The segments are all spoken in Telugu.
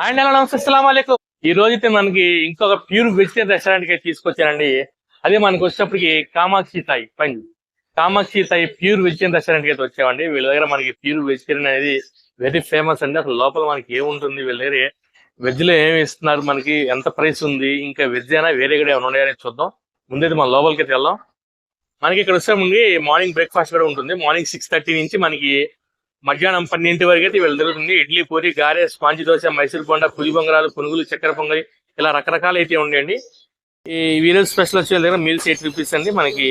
అండ్ హలో నమస్తే అస్సలాము అలైకుం. ఈ రోజైతే మనకి ఇంకొక ప్యూర్ వెజిటేరియన్ రెస్టారెంట్ కి తీసుకొచ్చానండి. అదే మనకి వచ్చేటప్పటికి Kamakshi Thai Kamakshi Thai pure vegetarian restaurant కి అయితే వచ్చామండి. వీళ్ళ దగ్గర మనకి ప్యూర్ వెజిటేరియన్ అనేది వెరీ ఫేమస్ అండి. అసలు లోపల మనకి ఏముంటుంది, వీళ్ళ దగ్గర వెజ్ లో ఏమి ఇస్తున్నారు, మనకి ఎంత ప్రైస్ ఉంది, ఇంకా వెజ్ అయినా వేరే కూడా ఏమైనా ఉన్నాయని చూద్దాం. ముందైతే మన లోపలికి అయితే వెళ్దాం. మనకి ఇక్కడ వచ్చేటప్పుడు మార్నింగ్ బ్రేక్ఫాస్ట్ కూడా ఉంటుంది. మార్నింగ్ 6:30 నుంచి మనకి మధ్యాహ్నం 12 వరకు అయితే వీళ్ళు జరుగుతుంది. ఇడ్లీ, పూరి, గారె, స్పాంజి దోశ, మైసూర్ బొండ, పులి బొంగరాలు, పునుగులు, చక్కెర పొంగలి, ఇలా రకరకాలు అయితే ఉండేయండి. ఈ వీరల్ స్పెషల్ వచ్చే దగ్గర మీల్స్ 8 రూపీస్ అండి. మనకి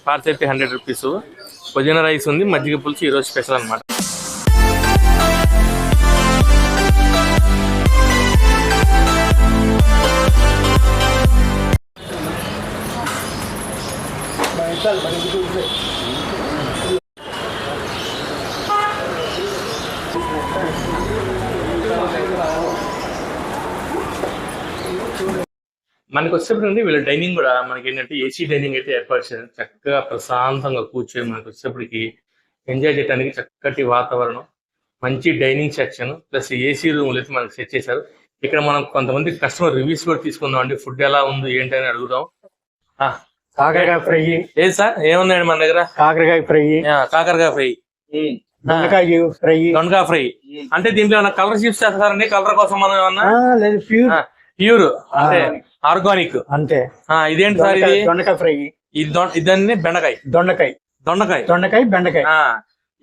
పార్స్ అయితే 100 రూపీస్. పుదీనా రైస్ ఉంది, మజ్జిగ పులుసు ఈ రోజు స్పెషల్ అనమాట. మనకి వచ్చేటప్పుడు వీళ్ళ డైనింగ్ కూడా మనకి ఏంటంటే ఏసీ డైనింగ్ అయితే ఏర్పాటు చేశారు. చక్కగా ప్రశాంతంగా కూర్చొని మనకి వచ్చేటప్పటికి ఎంజాయ్ చేయడానికి చక్కటి వాతావరణం, మంచి డైనింగ్ సెక్షన్ ప్లస్ ఏసీ రూమ్లు అయితే మనకి సెట్ చేశారు. ఇక్కడ మనం కొంతమంది కస్టమర్ రివ్యూస్ కూడా తీసుకుందాం అండి. ఫుడ్ ఎలా ఉంది ఏంటి అని అడుగుదాం. కాకరకాయ ఫ్రై. ఏది సార్ ఏముందండి మన దగ్గర? కాకరకాయ ఫ్రై, కాకరకాయ ఫ్రై, దొండకాయ ఫ్రై. దొండకాయ ఫ్రై అంటే దీంట్లో ఏమన్నా కలర్ షిప్స్ చేస్తారండి? కలర్ కోసం మనం ఏమన్నా? లేదు, ప్యూర్ ప్యూర్ అంటే ఆర్గానిక్ అంతే. ఇదేంటి సార్? ఇది దొండకాయ ఫ్రై. ఇదన్నీ బెండకాయ, దొండకాయ, దొండకాయ, దొండకాయ, బెండకాయ.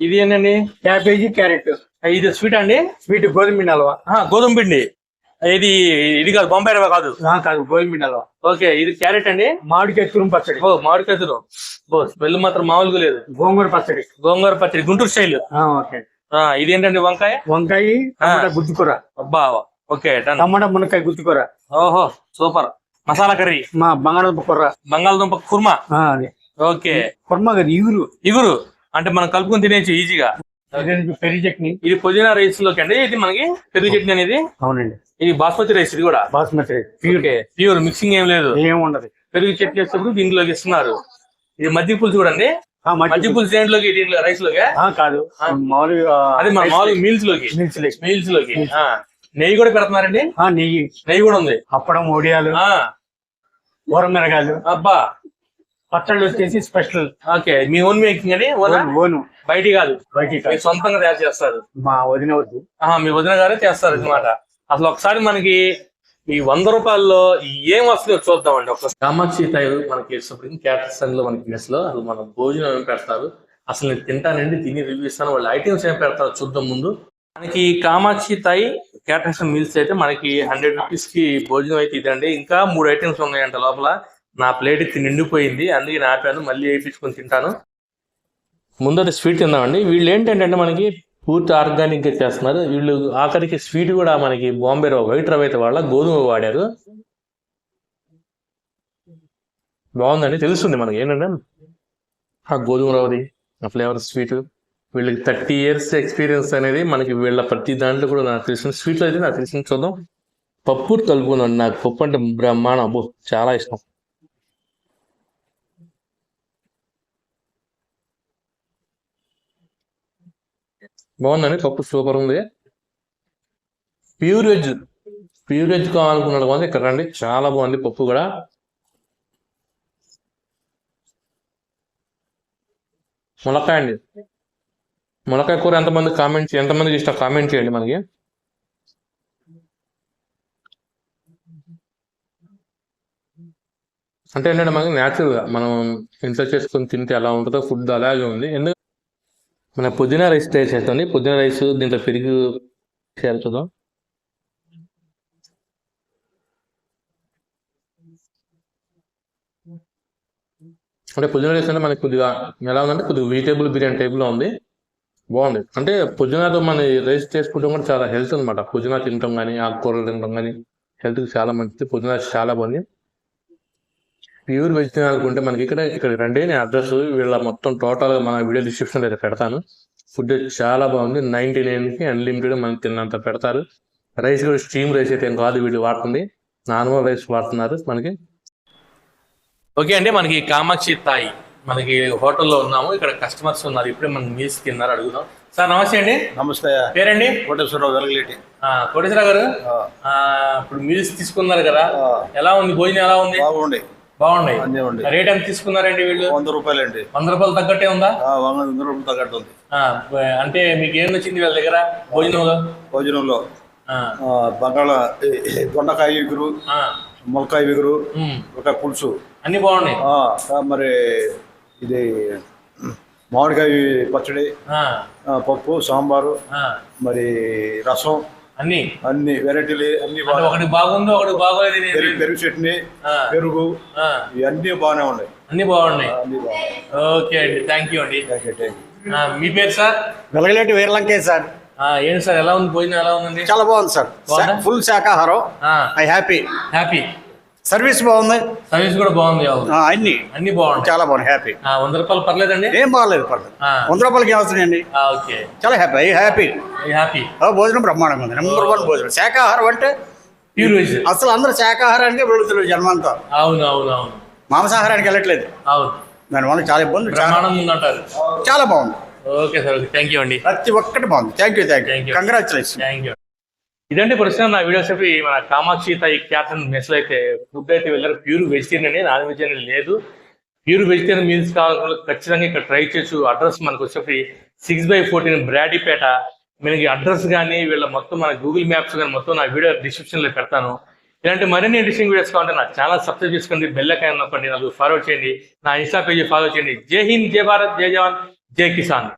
ఇది ఏంటండి? Cabbage, carrot. ఇది స్వీట్ అండి? స్వీట్ గోధుమ పిండి హల్వా. గోధుమ పిండి. ఇది కాదు, బొంబాయి రవ్వ కాదు. కాదు, గోధుమ పిండి హల్వా. ఓకే, ఇది క్యారెట్ అండి. మామిడికాయ తురుము పచ్చడి. మామిడికాయ తురుము. స్మెల్ మాత్రం మామూలుగా లేదు. గోంగూర పచ్చడి. గోంగూర పచ్చడి గుంటూరు స్టైల్. ఓకే. ఇదేంటండి? వంకాయ, వంకాయ, టమాటా గుత్తుకూర. అబ్బా, ఓకే. టమాటా మునక్కాయ గుత్తుకూర. ఓహో సూపర్. మసాలా కర్రీ. మా బంగాళదుంప కూర. బంగాళదుంప కుర్మా. అది ఓకే. కుర్మా కదా, ఇగురు అంటే మనం కలుపుకొని తినేచ్చు ఈజీగా. పెరుగు చట్నీ. ఇది పుదీనా రైస్ లోకి అండి. ఇది మనకి పెరుగు చట్నీ అనేది. అవునండి. ఇది బాస్మతి రైస్. ఇది కూడా బాస్మతి రైస్. ప్యూర్ మిక్సింగ్ ఏం లేదు, ఏముండదు. పెరుగు చట్నీ వేసేప్పుడు దీంట్లోకి ఇస్తున్నారు. ఇది మజ్జిగ పులుసు కూడా అండి. మజ్జిగ పులుసు దేంట్లోకి? దీంట్లో రైస్ లోకి కాదు, మామూలుగా అదే మన మామూలుగా మీల్స్ లోకి. నెయ్యి కూడా పెడుతున్నారండి. నెయ్యి కూడా ఉంది. అప్పడం, ఒడియాలు, ఊరమిరగాయలు. అబ్బా, పచ్చళ్ళు వచ్చేసి స్పెషల్. ఓకే, మీ ఓన్ మేకింగ్ అని? ఓను, బయట కాదు, సొంతంగా తయారు చేస్తారు. మా వదిన వద్దు, మీ వదిన గారే చేస్తారు అనమాట. అసలు ఒకసారి మనకి ఈ 100 రూపాయల్లో ఏం వస్తుందో చూద్దామండి. ఒక కామాక్షి థాయ్ మనకి క్యాటర్స్ లో మనకి మెస్ లో అసలు మన భోజనం ఏం పెడతారు, అసలు నేను తింటానండి, తిని రివ్యూ ఇస్తాను, వాళ్ళ ఐటమ్స్ ఏం పెడతారు చూద్దాం. ముందు మనకి కామాక్షి థాయ్ క్యాటర్స్ మీల్స్ అయితే మనకి 100 రూపీస్ కి భోజనం అయితే ఇదండి. ఇంకా 3 ఐటమ్స్ ఉన్నాయంట లోపల. నా ప్లేట్ నిండిపోయింది, అందుకే నా ఆపాను, మళ్ళీ వేయించుకొని తింటాను. ముందర స్వీట్ తిందామండి. వీళ్ళు ఏంటంటే మనకి పూర్తి ఆర్గానిక్ గా చేస్తున్నారు. వీళ్ళు ఆఖరికి స్వీట్ కూడా మనకి బాంబే రవ్వ, వైట్ రవ్వ అయితే వాళ్ళ గోధుమ వాడారు. బాగుందండి, తెలుస్తుంది మనకి ఏంటంటే ఆ గోధుమ రవ్వది ఆ ఫ్లేవర్ స్వీట్. వీళ్ళకి 30 years ఎక్స్పీరియన్స్ అనేది మనకి వీళ్ళ ప్రతి దాంట్లో కూడా నాకు తెలిసిన స్వీట్లో అయితే నాకు తెలిసిన. చూద్దాం. పప్పు కలుపుకుందండి. నాకు పప్పు అంటే బ్రహ్మాండం, అబ్బో చాలా ఇష్టం. బాగుందండి, పప్పు సూపర్ ఉంది. ప్యూర్ వెజ్ కావాలనుకున్నాడు కదా ఇక్కడ రండి, చాలా బాగుంది పప్పు కూడా. ములక్కాయ అండి, ములక్కాయ కూర ఎంతమందికి ఇష్టం కామెంట్ చేయండి. మనకి అంటే ఏంటంటే మనకి న్యాచురల్గా మనం ఇంట్లో చేసుకొని తింటే ఎలా ఉంటుందో ఫుడ్ అలాగే ఉంది. ఎందుకు మన పుదీనా రైస్ ట్రై చేస్తుంది. పుదీనా రైస్ దీంట్లో పెరుగు చేరుతుందాం. అంటే పుదీనా రైస్ అంటే మనకి కొద్దిగా ఎలా ఉందంటే కొద్దిగా వెజిటేబుల్ బిర్యానీ టైప్లో ఉంది, బాగుంది. అంటే పుదీనాతో మన రైస్ చేసుకుంటాం కూడా చాలా హెల్త్ అనమాట. పుదీనా తింటాం కానీ ఆకుకూరలు తింటాం కానీ హెల్త్కి చాలా మంచిది. పుదీనా చాలా బాగుంది. ప్యూర్ వెజ్ తినాలనుకుంటే మనకి ఇక్కడ రండి, నేను అడ్రస్ వీళ్ళ మొత్తం టోటల్గా మన వీడియో డిస్క్రిప్షన్ అయితే పెడతాను. ఫుడ్ చాలా బాగుంది. 99కి అన్లిమిటెడ్ మనకి తిన్నంత పెడతారు. రైస్ కూడా స్టీమ్ రైస్ అయితే ఏం కాదు వీళ్ళు వాడుతుంది, నార్మల్ రైస్ వాడుతున్నారు మనకి. ఓకే అండి, మనకి కామాక్షి థాయ్ మనకి హోటల్లో ఉన్నాము. ఇక్కడ కస్టమర్స్ ఉన్నారు, ఇప్పుడే మనం మీల్స్ తిన్నారు. అడుగుదాం సార్ నమస్తే అండి. నమస్తే. పేరండి? కోటేశ్వరరావు వెలగలేటి. కోటేశ్వరరావు గారు, ఇప్పుడు మీల్స్ తీసుకున్నారు కదా, ఎలా ఉంది భోజనం? ఎలా ఉంది? బాగున్నాయి. రేట్ ఎంత తీసుకున్నారండి వీళ్ళు? 100 రూపాయలండి. 100 రూపాయలు తగ్గట్టే ఉందా? 100 రూపాయలు తగ్గట్టు ఉంది. అంటే మీకు ఏం నచ్చింది వీళ్ళ దగ్గర భోజనంలో దొండకాయ ఎగురు, ములకాయ ఎగురు, ఒక పులుసు అన్ని బాగున్నాయి. మరి ఇది మామిడికాయ పచ్చడి, పప్పు, సాంబారు, మరి రసం, అన్ని వెరైటీలు అన్ని ఒకటి బాగుంది, ఒకటి బాగోలేదు. పెరుగు చట్నీ, పెరుగు, ఇవన్నీ బాగానే ఉన్నాయి. అన్ని బాగున్నాయి. ఓకే అండి, థ్యాంక్ యూ అండి. మీ పేరు సార్? వెలగలేటి వీరలంకే సార్. ఏంటి సార్, ఎలా ఉంది భోజనం? ఎలా ఉందండి? చాలా బాగుంది సార్. ఫుల్ శాకాహారం. I happy. సర్వీస్ బాగుంది. సర్వీస్ కూడా బాగుంది. అన్ని బాగుంది, చాలా బాగుంది. హ్యాపీ. 100 రూపాయలు పర్లేదండి? ఏం పర్లేదు. 100 రూపాయలకి ఏమవుతుందండి? ఓకే, చాలా హ్యాపీ. భోజనం బ్రహ్మాండంగా ఉంది. నెంబర్ 1 భోజనం. శాకాహారం అంటే ప్యూర్ వెజ్. అసలు అందరూ శాకాహారానికి వెళుతున్నారు జన్మంతా. అవును. మాంసాహారానికి వెళ్ళట్లేదు. దానివల్ల చాలా ఇబ్బంది. అంటారు. చాలా బాగుంది. ఓకే సార్, థ్యాంక్ యూ అండి. ప్రతి ఒక్కటి బాగుంది. Thank you. Congratulation. Thank you. ఇదంటే ప్రశ్న నా వీడియోస్ చెప్పి మన కామాక్షి తాయి క్యాటన్ మెస్ లో అయితే ఫుడ్ అయితే వెళ్ళారు. ప్యూర్ వెజిటేరియన్ అండి, నాన్ వెజ్ అనేది లేదు. ప్యూర్ వెజిటేరియన్ మీల్స్ కావాలి ఖచ్చితంగా ఇక్కడ ట్రై చేయొచ్చు. అడ్రస్ మనకు వచ్చేసి 6/14 బ్రాడీపేట. మనకి అడ్రస్ కానీ వీళ్ళ మొత్తం మన గూగుల్ మ్యాప్స్ కానీ మొత్తం నా వీడియో డిస్క్రిప్షన్ లో పెడతాను. ఇలాంటి మరిన్ని ఇంట్రెస్టింగ్ వీడియోస్ కావాలంటే నా ఛానల్ సబ్స్క్రైబ్ చేసుకోండి, బెల్ ఐకాన్ నొక్కండి, నాకు ఫాలో చేయండి, నా ఇన్స్టా పేజీ ఫాలో చేయండి. జై హింద్, జై భారత్, జై జవాన్, జై కిసాన్.